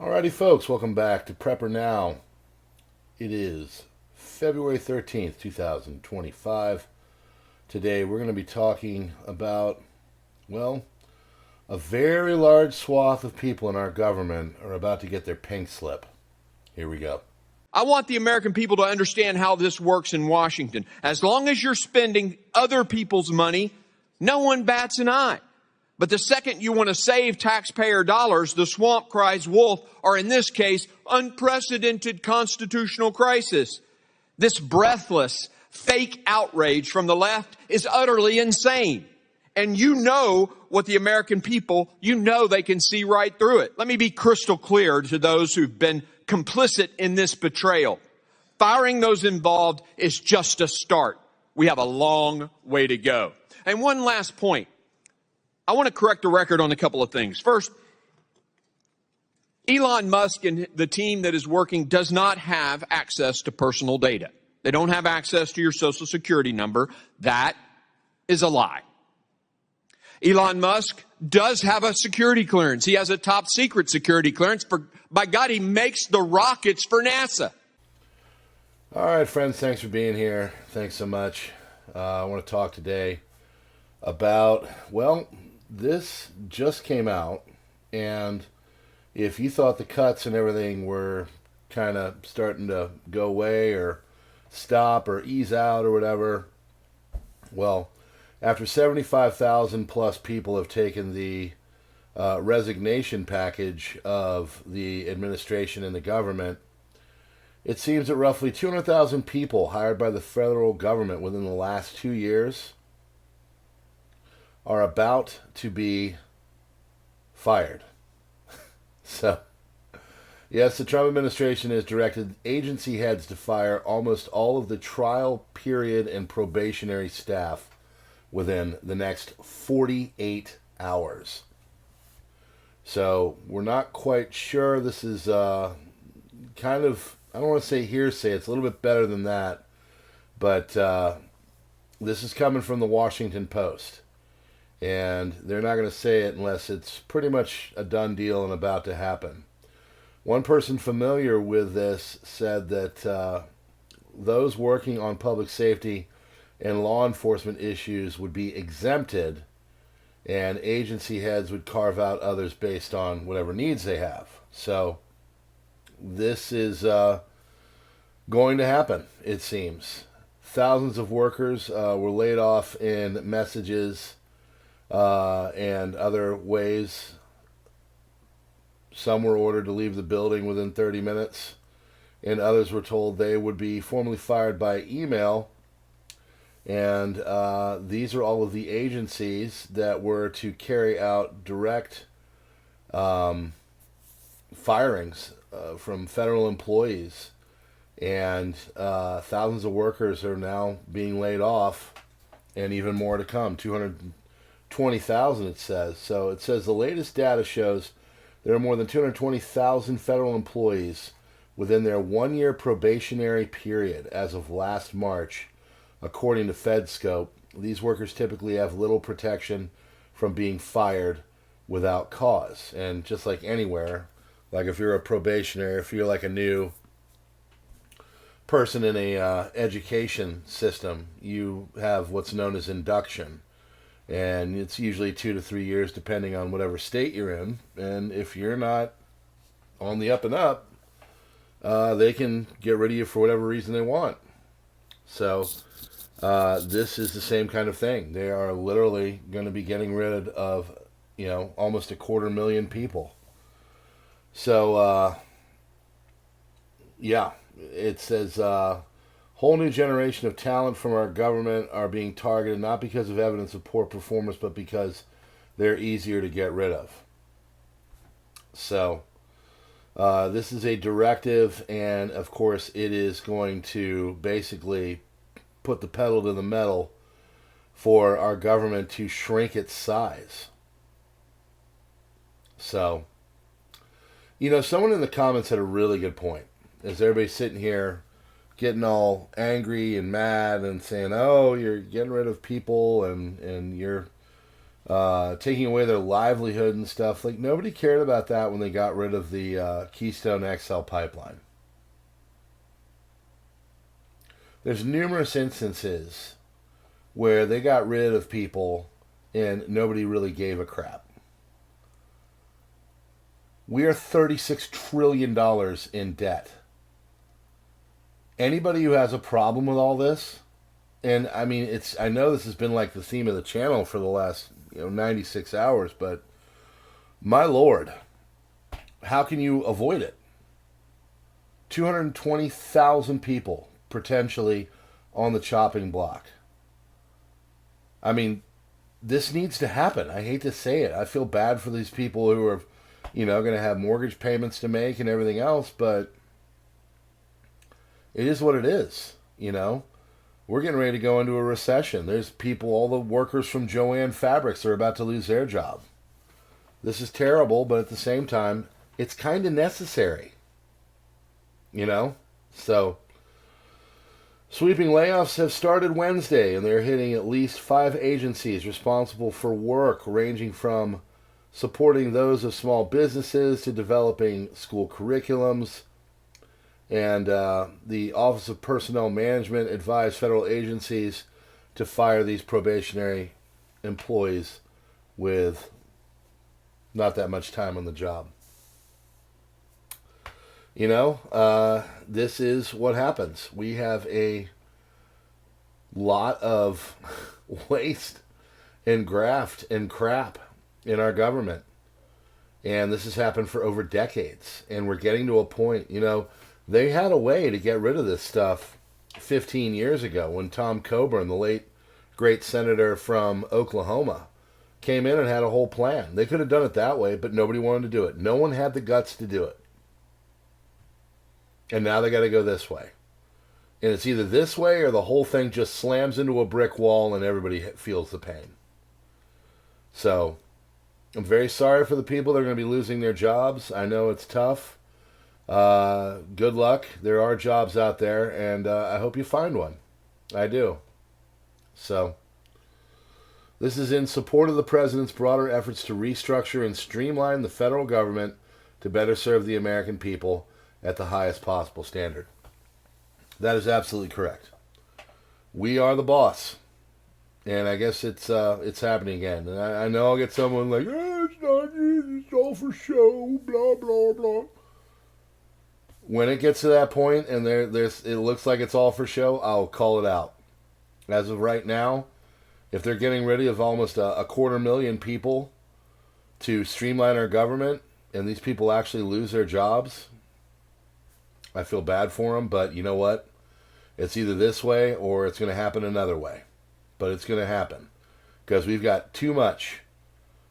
Alrighty, folks, welcome back to PrepperNow. It is February 13th, 2025. Today we're going to be talking about, well, a very large swath of people in our government are about to get their pink slip. Here we go. I want the American people to understand how this works in Washington. As long as you're spending other people's money, no one bats an eye. But the second you want to save taxpayer dollars, the swamp cries wolf, or in this case, unprecedented constitutional crisis. This breathless, fake outrage from the left is utterly insane. And you know what the American people, you know they can see right through it. Let me be crystal clear to those who've been complicit in this betrayal. Firing those involved is just a start. We have a long way to go. And one last point. I want to correct the record on a couple of things. First, Elon Musk and the team that is working does not have access to personal data. They don't have access to your Social Security number. That is a lie. Elon Musk does have a security clearance. He has a top secret security clearance. By God, he makes the rockets for NASA. All right, friends, thanks for being here. Thanks so much. I want to talk today about, well, this just came out, and if you thought the cuts and everything were kind of starting to go away or stop or ease out or whatever, well, after 75,000 plus people have taken the resignation package of the administration and the government, it seems that roughly 200,000 people hired by the federal government within the last 2 years are about to be fired. So, yes, the Trump administration has directed agency heads to fire almost all of the trial period and probationary staff within the next 48 hours. So, we're not quite sure. This is kind of, I don't want to say hearsay, it's a little bit better than that, but this is coming from the Washington Post. And they're not going to say it unless it's pretty much a done deal and about to happen. One person familiar with this said that those working on public safety and law enforcement issues would be exempted, and agency heads would carve out others based on whatever needs they have. So this is going to happen, it seems. Thousands of workers were laid off in messages and other ways. Some were ordered to leave the building within 30 minutes, and others were told they would be formally fired by email. And these are all of the agencies that were to carry out direct firings from federal employees. And thousands of workers are now being laid off, and even more to come. 220,000 it says. So it says the latest data shows there are more than 220,000 federal employees within their 1-year probationary period as of last March, according to FedScope. These workers typically have little protection from being fired without cause. And just like anywhere, like if you're a probationary, if you're like a new person in a education system, you have what's known as induction. And it's usually 2 to 3 years depending on whatever state you're in. And if you're not on the up and up, they can get rid of you for whatever reason they want. So this is the same kind of thing. They are literally going to be getting rid of, almost 250,000 people. So, yeah, it says whole new generation of talent from our government are being targeted not because of evidence of poor performance, but because they're easier to get rid of. So this is a directive, and of course it is going to basically put the pedal to the metal for our government to shrink its size. So, someone in the comments had a really good point. As everybody's sitting here getting all angry and mad and saying, oh, you're getting rid of people and you're taking away their livelihood and stuff. Like, nobody cared about that when they got rid of the Keystone XL pipeline. There's numerous instances where they got rid of people and nobody really gave a crap. We are $36 trillion in debt. Anybody who has a problem with all this, and I mean, I know this has been like the theme of the channel for the last 96 hours, but my Lord, how can you avoid it? 220,000 people potentially on the chopping block. I mean, this needs to happen. I hate to say it. I feel bad for these people who are, going to have mortgage payments to make and everything else, but it is what it is, We're getting ready to go into a recession. There's people, all the workers from Joann Fabrics are about to lose their job. This is terrible, but at the same time, it's kind of necessary. So, sweeping layoffs have started Wednesday, and they're hitting at least 5 agencies responsible for work ranging from supporting those of small businesses to developing school curriculums. And the Office of Personnel Management advised federal agencies to fire these probationary employees with not that much time on the job. This is what happens. We have a lot of waste and graft and crap in our government. And this has happened for over decades. And we're getting to a point, they had a way to get rid of this stuff 15 years ago when Tom Coburn, the late great senator from Oklahoma, came in and had a whole plan. They could have done it that way, but nobody wanted to do it. No one had the guts to do it. And now they got to go this way. And it's either this way or the whole thing just slams into a brick wall and everybody feels the pain. So, I'm very sorry for the people that are going to be losing their jobs. I know it's tough. Good luck. There are jobs out there, and I hope you find one. I do. So, this is in support of the president's broader efforts to restructure and streamline the federal government to better serve the American people at the highest possible standard. That is absolutely correct. We are the boss. And I guess it's happening again. And I know I'll get someone like, it's not, it's all for show, blah, blah, blah. When it gets to that point and it looks like it's all for show, I'll call it out. As of right now, if they're getting rid of almost a 250,000 people to streamline our government, and these people actually lose their jobs, I feel bad for them, but you know what? It's either this way or it's going to happen another way. But it's going to happen because we've got too much.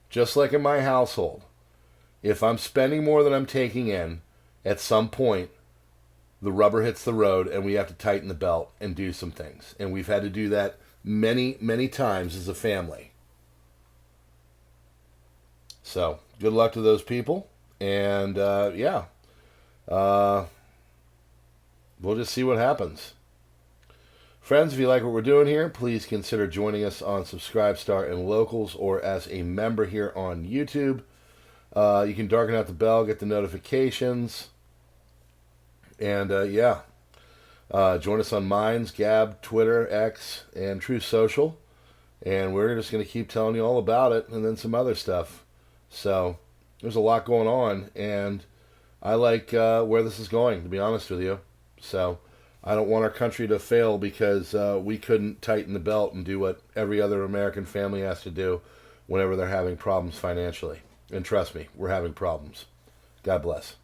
Just like in my household, if I'm spending more than I'm taking in, at some point, the rubber hits the road and we have to tighten the belt and do some things. And we've had to do that many, many times as a family. So, good luck to those people. And, we'll just see what happens. Friends, if you like what we're doing here, please consider joining us on Subscribestar and Locals or as a member here on YouTube. You can darken out the bell, get the notifications. And, join us on Minds, Gab, Twitter, X, and True Social. And we're just going to keep telling you all about it and then some other stuff. So, there's a lot going on. And I like where this is going, to be honest with you. So, I don't want our country to fail because we couldn't tighten the belt and do what every other American family has to do whenever they're having problems financially. And trust me, we're having problems. God bless.